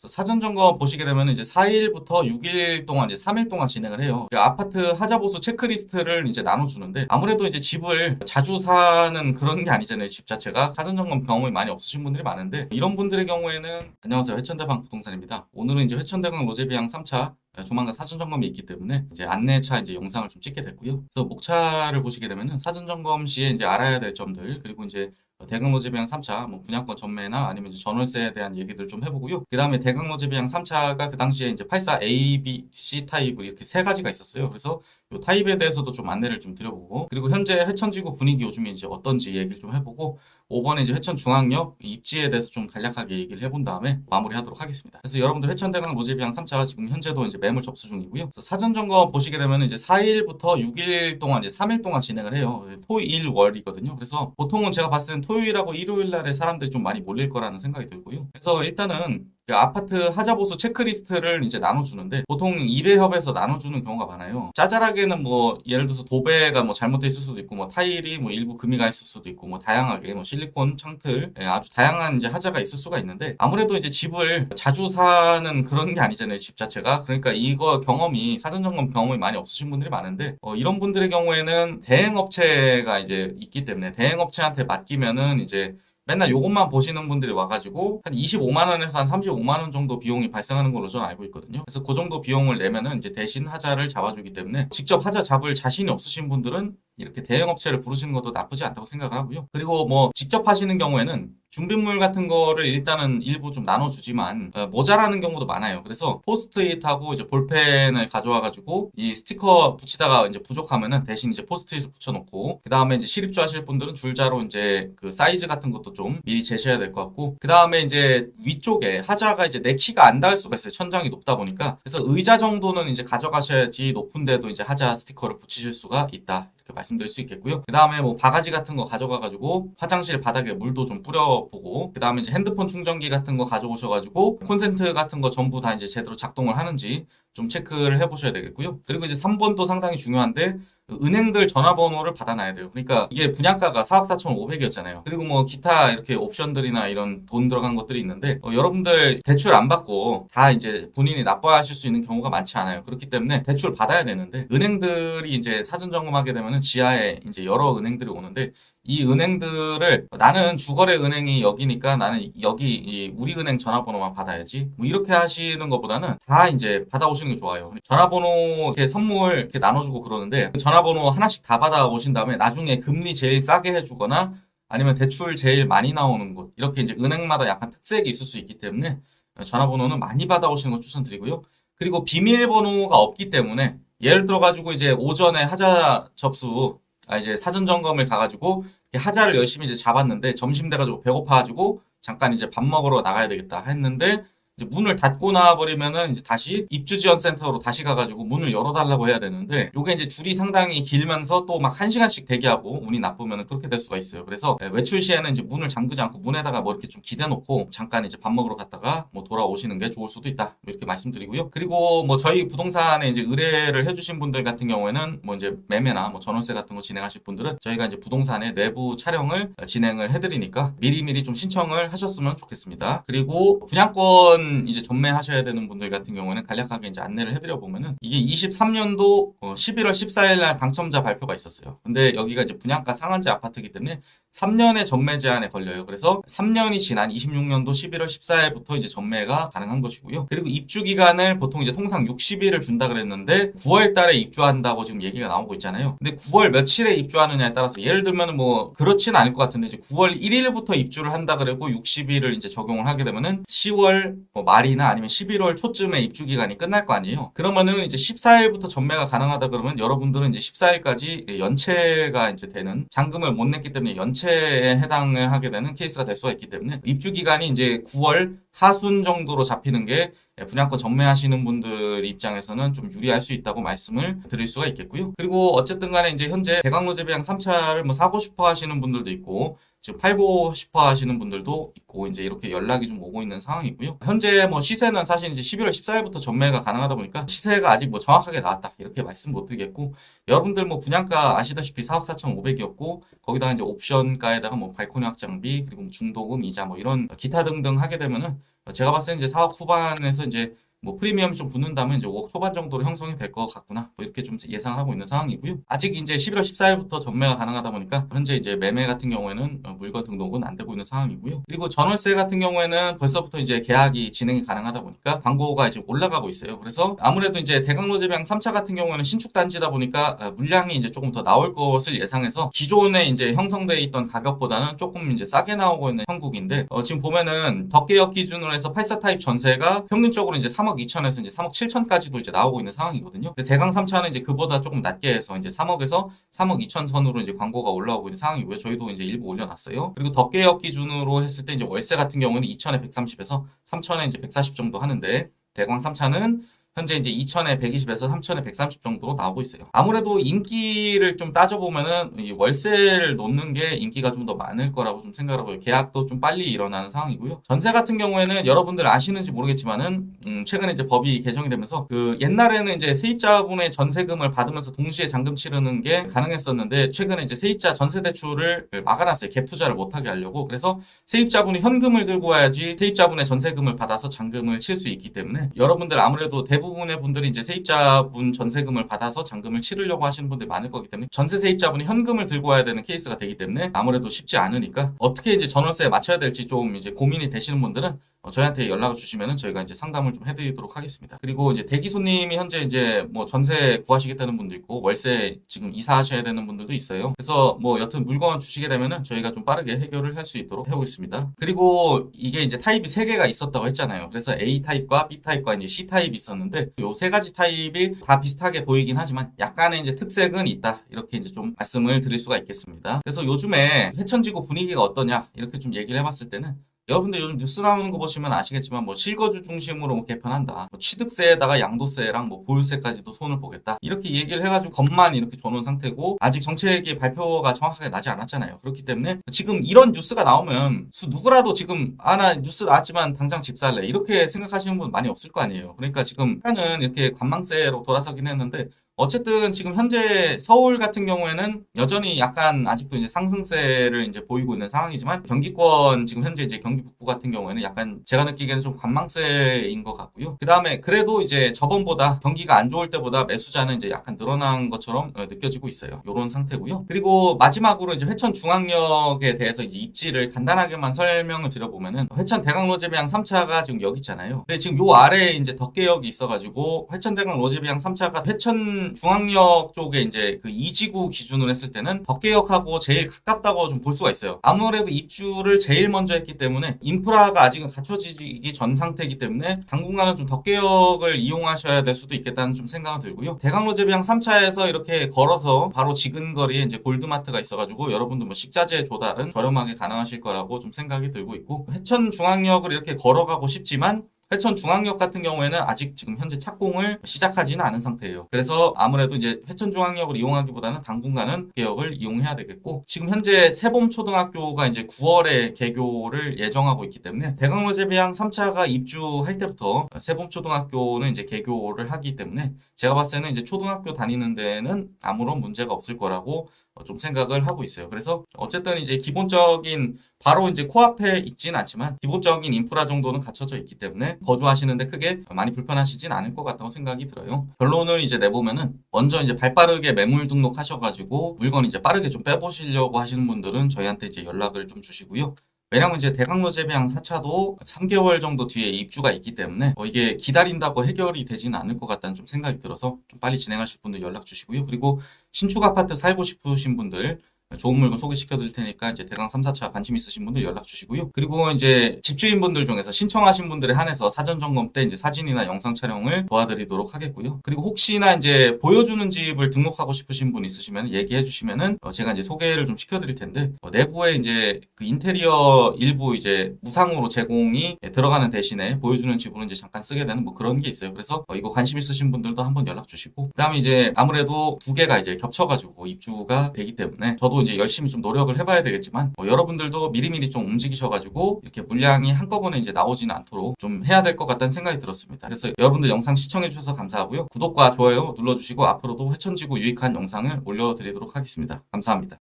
그래서 사전 점검 보시게 되면 이제 4일부터 6일 동안 이제 3일 동안 진행을 해요. 그 아파트 하자 보수 체크리스트를 이제 나눠주는데 아무래도 이제 집을 자주 사는 그런 게 아니잖아요. 집 자체가 사전 점검 경험이 많이 없으신 분들이 많은데 이런 분들의 경우에는 안녕하세요. 회천대방 부동산입니다. 오늘은 이제 회천대강 로제비앙 3차 조만간 사전 점검이 있기 때문에 이제 안내차 이제 영상을 좀 찍게 됐고요. 그래서 목차를 보시게 되면은 사전 점검 시에 이제 알아야 될 점들 그리고 이제 대강로제비앙 3차 뭐 분양권 전매나 아니면 이제 전월세에 대한 얘기들 좀 해보고요. 그 다음에 대강로제비앙 3차가 그 당시에 이제 84 A, B, C 타입을 이렇게 세 가지가 있었어요. 그래서 이 타입에 대해서도 좀 안내를 좀 드려보고 그리고 현재 회천지구 분위기 요즘에 이제 어떤지 얘기를 좀 해보고 5번에 이제 회천중앙역 입지에 대해서 좀 간략하게 얘기를 해본 다음에 마무리하도록 하겠습니다. 그래서 여러분들 회천대강 로제비앙 3차가 지금 현재도 이제 매물 접수 중이고요. 그래서 사전 점검 보시게 되면 이제 4일부터 6일 동안 이제 3일 동안 진행을 해요. 토일 월이거든요. 그래서 보통은 제가 봤을 때는 토요일하고 일요일 날에 사람들이 좀 많이 몰릴 거라는 생각이 들고요. 그래서 일단은 그 아파트 하자보수 체크리스트를 이제 나눠주는데 보통 2배협에서 나눠주는 경우가 많아요. 짜잘하게는 뭐 예를 들어서 도배가 뭐 잘못돼 있을 수도 있고 뭐 타일이 뭐 일부 금이 가 있을 수도 있고 뭐 다양하게 뭐 실리콘 창틀 아주 다양한 이제 하자가 있을 수가 있는데 아무래도 이제 집을 자주 사는 그런 게 아니잖아요. 집 자체가. 그러니까 이거 경험이 사전 점검 경험이 많이 없으신 분들이 많은데 이런 분들의 경우에는 대행업체가 이제 있기 때문에 대행업체한테 맡기면은 이제 맨날 요것만 보시는 분들이 와가지고 한 25만 원에서 한 35만 원 정도 비용이 발생하는 걸로 저는 알고 있거든요. 그래서 그 정도 비용을 내면은 이제 대신 하자를 잡아주기 때문에 직접 하자 잡을 자신이 없으신 분들은 이렇게 대형업체를 부르시는 것도 나쁘지 않다고 생각을 하고요. 그리고 뭐 직접 하시는 경우에는 준비물 같은 거를 일단은 일부 좀 나눠주지만 모자라는 경우도 많아요. 그래서 포스트잇하고 이제 볼펜을 가져와가지고 이 스티커 붙이다가 이제 부족하면은 대신 이제 포스트잇을 붙여놓고 그 다음에 이제 실입주 하실 분들은 줄자로 이제 그 사이즈 같은 것도 좀 미리 재셔야 될 것 같고 그 다음에 이제 위쪽에 하자가 이제 내 키가 안 닿을 수가 있어요. 천장이 높다 보니까 그래서 의자 정도는 이제 가져가셔야지 높은데도 이제 하자 스티커를 붙이실 수가 있다. 이렇게 말씀드릴 수 있겠고요. 그 다음에 뭐 바가지 같은 거 가져가가지고 화장실 바닥에 물도 좀 뿌려보고 그 다음에 이제 핸드폰 충전기 같은 거 가져오셔가지고 콘센트 같은 거 전부 다 이제 제대로 작동을 하는지 좀 체크를 해보셔야 되겠고요. 그리고 이제 3번도 상당히 중요한데 은행들 전화번호를 받아놔야 돼요. 그러니까 이게 분양가가 4억 4,500이었잖아요. 그리고 뭐 기타 이렇게 옵션들이나 이런 돈 들어간 것들이 있는데 여러분들 대출 안 받고 다 이제 본인이 납부하실 수 있는 경우가 많지 않아요. 그렇기 때문에 대출 받아야 되는데 은행들이 이제 사전 점검하게 되면은 지하에 이제 여러 은행들이 오는데 이 은행들을 나는 주거래 은행이 여기니까 나는 여기 이 우리은행 전화번호만 받아야지 뭐 이렇게 하시는 것보다는 다 이제 받아오시는 게 좋아요. 전화번호 이렇게 선물 이렇게 나눠주고 그러는데 그 전화번호 하나씩 다 받아오신 다음에 나중에 금리 제일 싸게 해주거나 아니면 대출 제일 많이 나오는 곳 이렇게 이제 은행마다 약간 특색이 있을 수 있기 때문에 전화번호는 많이 받아오시는 거 추천드리고요. 그리고 비밀번호가 없기 때문에 예를 들어 가지고 이제 오전에 하자 접수 이제 사전 점검을 가가지고 하자를 열심히 이제 잡았는데 점심 돼가지고 배고파가지고 잠깐 이제 밥 먹으러 나가야 되겠다 했는데 이제 문을 닫고 나와버리면은 이제 다시 입주지원센터로 다시 가가지고 문을 열어달라고 해야 되는데 요게 이제 줄이 상당히 길면서 또 막 1시간씩 대기하고 운이 나쁘면은 그렇게 될 수가 있어요. 그래서 외출 시에는 이제 문을 잠그지 않고 문에다가 뭐 이렇게 좀 기대놓고 잠깐 이제 밥 먹으러 갔다가 뭐 돌아오시는 게 좋을 수도 있다. 뭐 이렇게 말씀드리고요. 그리고 뭐 저희 부동산에 이제 의뢰를 해주신 분들 같은 경우에는 뭐 이제 매매나 뭐 전월세 같은 거 진행하실 분들은 저희가 이제 부동산의 내부 촬영을 진행을 해드리니까 미리미리 좀 신청을 하셨으면 좋겠습니다. 그리고 분양권 이제 전매하셔야 되는 분들 같은 경우에는 간략하게 이제 안내를 해드려 보면은 이게 23년도 11월 14일 날 당첨자 발표가 있었어요. 근데 여기가 이제 분양가 상한제 아파트이기 때문에 3년의 전매 제한에 걸려요. 그래서 3년이 지난 26년도 11월 14일부터 이제 전매가 가능한 것이고요. 그리고 입주 기간을 보통 이제 통상 60일을 준다 그랬는데 9월 달에 입주한다고 지금 얘기가 나오고 있잖아요. 근데 9월 며칠에 입주하느냐에 따라서 예를 들면 뭐 그렇지는 않을 것 같은데 이제 9월 1일부터 입주를 한다 그러고 60일을 이제 적용을 하게 되면은 10월 말이나 아니면 11월 초쯤에 입주 기간이 끝날 거 아니에요. 그러면은 이제 14일부터 전매가 가능하다 그러면 여러분들은 이제 14일까지 연체가 이제 되는 잔금을 못 냈기 때문에 연체에 해당을 하게 되는 케이스가 될 수가 있기 때문에 입주 기간이 이제 9월 하순 정도로 잡히는 게 분양권 전매하시는 분들 입장에서는 좀 유리할 수 있다고 말씀을 드릴 수가 있겠고요. 그리고 어쨌든 간에 이제 현재 대강로제비앙 3차를 뭐 사고 싶어 하시는 분들도 있고 지금 팔고 싶어 하시는 분들도 있고 이제 이렇게 연락이 좀 오고 있는 상황이고요. 현재 뭐 시세는 사실 이제 11월 14일부터 전매가 가능하다 보니까 시세가 아직 뭐 정확하게 나왔다 이렇게 말씀 못 드리겠고 여러분들 뭐 분양가 아시다시피 4억 4,500이었고 거기다가 이제 옵션가에다가 뭐 발코니 확장비 그리고 뭐 중도금 이자 뭐 이런 기타 등등 하게 되면은 제가 봤을 때 이제 4억 후반에서 이제 뭐 프리미엄이 좀 붙는다면 이제 5억 초반 정도로 형성이 될 것 같구나. 뭐 이렇게 좀 예상을 하고 있는 상황이고요. 아직 이제 11월 14일부터 전매가 가능하다 보니까 현재 이제 매매 같은 경우에는 물건 등록은 안 되고 있는 상황이고요. 그리고 전월세 같은 경우에는 벌써부터 이제 계약이 진행이 가능하다 보니까 광고가 이제 올라가고 있어요. 그래서 아무래도 이제 대강로제병 3차 같은 경우에는 신축 단지다 보니까 물량이 이제 조금 더 나올 것을 예상해서 기존에 이제 형성되어 있던 가격보다는 조금 이제 싸게 나오고 있는 형국인데 지금 보면은 덕계역 기준으로 해서 84 타입 전세가 평균적으로 이제 3억 2천에서 이제 3억 7천까지도 이제 나오고 있는 상황이거든요. 근데 대강 3차는 이제 그보다 조금 낮게 해서 이제 3억에서 3억 2천 선으로 이제 광고가 올라오고 있는 상황이고요. 저희도 이제 일부 올려놨어요. 그리고 덕계역 기준으로 했을 때 이제 월세 같은 경우는 2천에 130에서 3천에 이제 140 정도 하는데 대강 3차는 현재 이제 2천에 120에서 3천에 130 정도로 나오고 있어요. 아무래도 인기를 좀 따져보면은 이 월세를 놓는 게 인기가 좀 더 많을 거라고 좀 생각을 하고요. 계약도 좀 빨리 일어나는 상황이고요. 전세 같은 경우에는 여러분들 아시는지 모르겠지만은 최근에 이제 법이 개정이 되면서 그 옛날에는 이제 세입자분의 전세금을 받으면서 동시에 잔금 치르는 게 가능했었는데 최근에 이제 세입자 전세 대출을 막아놨어요. 갭 투자를 못하게 하려고. 그래서 세입자분이 현금을 들고 와야지 세입자분의 전세금을 받아서 잔금을 칠 수 있기 때문에 여러분들 아무래도 대부분의 분들이 이제 세입자분 전세금을 받아서 잔금을 치르려고 하시는 분들이 많을 거기 때문에 전세 세입자분이 현금을 들고 와야 되는 케이스가 되기 때문에 아무래도 쉽지 않으니까 어떻게 이제 전월세에 맞춰야 될지 좀 이제 고민이 되시는 분들은 저희한테 연락을 주시면은 저희가 이제 상담을 좀 해드리도록 하겠습니다. 그리고 이제 대기 손님이 현재 이제 뭐 전세 구하시겠다는 분도 있고 월세 지금 이사하셔야 되는 분들도 있어요. 그래서 뭐 여튼 물건 주시게 되면은 저희가 좀 빠르게 해결을 할 수 있도록 해보겠습니다. 그리고 이게 이제 타입이 3개가 있었다고 했잖아요. 그래서 A 타입과 B 타입과 이제 C 타입이 있었는데 요 3가지 타입이 다 비슷하게 보이긴 하지만 약간의 이제 특색은 있다. 이렇게 이제 좀 말씀을 드릴 수가 있겠습니다. 그래서 요즘에 회천지구 분위기가 어떠냐 이렇게 좀 얘기를 해봤을 때는 여러분들 요즘 뉴스 나오는 거 보시면 아시겠지만 뭐 실거주 중심으로 뭐 개편한다. 뭐 취득세에다가 양도세랑 뭐 보유세까지도 손을 보겠다. 이렇게 얘기를 해가지고 겉만 이렇게 줘놓은 상태고 아직 정책의 발표가 정확하게 나지 않았잖아요. 그렇기 때문에 지금 이런 뉴스가 나오면 누구라도 지금 나 뉴스 나왔지만 당장 집 살래 이렇게 생각하시는 분 많이 없을 거 아니에요. 그러니까 지금 약간은 이렇게 관망세로 돌아서긴 했는데 어쨌든 지금 현재 서울 같은 경우에는 여전히 약간 아직도 이제 상승세를 이제 보이고 있는 상황이지만 경기권 지금 현재 이제 경기 북부 같은 경우에는 약간 제가 느끼기에는 좀 관망세인 것 같고요. 그 다음에 그래도 이제 저번보다 경기가 안 좋을 때보다 매수자는 이제 약간 늘어난 것처럼 느껴지고 있어요. 이런 상태고요. 그리고 마지막으로 이제 회천 중앙역에 대해서 이제 입지를 간단하게만 설명을 드려보면은 회천 대강 로제비앙 3차가 지금 여기 있잖아요. 근데 지금 요 아래에 이제 덕계역이 있어가지고 회천 대강 로제비앙 3차가 회천 중앙역 쪽에 이제 그 2지구 기준으로 했을 때는 덕계역하고 제일 가깝다고 좀 볼 수가 있어요. 아무래도 입주를 제일 먼저 했기 때문에 인프라가 아직은 갖춰지기 전 상태이기 때문에 당분간은 좀 덕계역을 이용하셔야 될 수도 있겠다는 좀 생각은 들고요. 대강로제비앙 3차에서 이렇게 걸어서 바로 지근거리에 이제 골드마트가 있어가지고 여러분들 뭐 식자재 조달은 저렴하게 가능하실 거라고 좀 생각이 들고 있고 회천 중앙역을 이렇게 걸어가고 싶지만 회천 중앙역 같은 경우에는 아직 지금 현재 착공을 시작하지는 않은 상태예요. 그래서 아무래도 이제 회천 중앙역을 이용하기보다는 당분간은 개역을 이용해야 되겠고 지금 현재 세범초등학교가 이제 9월에 개교를 예정하고 있기 때문에 대강로제비앙 3차가 입주할 때부터 세범초등학교는 이제 개교를 하기 때문에 제가 봤을 때는 이제 초등학교 다니는 데는 아무런 문제가 없을 거라고 좀 생각을 하고 있어요. 그래서 어쨌든 이제 기본적인 바로 이제 코앞에 있지는 않지만 기본적인 인프라 정도는 갖춰져 있기 때문에 거주하시는데 크게 많이 불편하시진 않을 것 같다고 생각이 들어요. 결론을 이제 내보면은 먼저 이제 발빠르게 매물 등록하셔가지고 물건 이제 빠르게 좀 빼보시려고 하시는 분들은 저희한테 이제 연락을 좀 주시고요. 왜냐면 이제 대강로제비앙 4차도 3개월 정도 뒤에 입주가 있기 때문에 이게 기다린다고 해결이 되지는 않을 것 같다는 좀 생각이 들어서 좀 빨리 진행하실 분들 연락 주시고요. 그리고 신축 아파트 살고 싶으신 분들 좋은 물건 소개시켜 드릴 테니까 이제 대강 3, 4차 관심 있으신 분들 연락 주시고요. 그리고 이제 집주인분들 중에서 신청하신 분들에 한해서 사전 점검 때 이제 사진이나 영상 촬영을 도와드리도록 하겠고요. 그리고 혹시나 이제 보여주는 집을 등록하고 싶으신 분 있으시면 얘기해 주시면은 제가 이제 소개를 좀 시켜 드릴 텐데 내부에 이제 그 인테리어 일부 이제 무상으로 제공이 들어가는 대신에 보여주는 집으로 이제 잠깐 쓰게 되는 뭐 그런 게 있어요. 그래서 이거 관심 있으신 분들도 한번 연락 주시고 그다음에 이제 아무래도 두 개가 이제 겹쳐가지고 입주가 되기 때문에 저도 이제 열심히 좀 노력을 해봐야 되겠지만 여러분들도 미리미리 좀 움직이셔가지고 이렇게 물량이 한꺼번에 이제 나오지는 않도록 좀 해야 될 것 같다는 생각이 들었습니다. 그래서 여러분들 영상 시청해 주셔서 감사하고요. 구독과 좋아요 눌러주시고 앞으로도 회천지구 유익한 영상을 올려드리도록 하겠습니다. 감사합니다.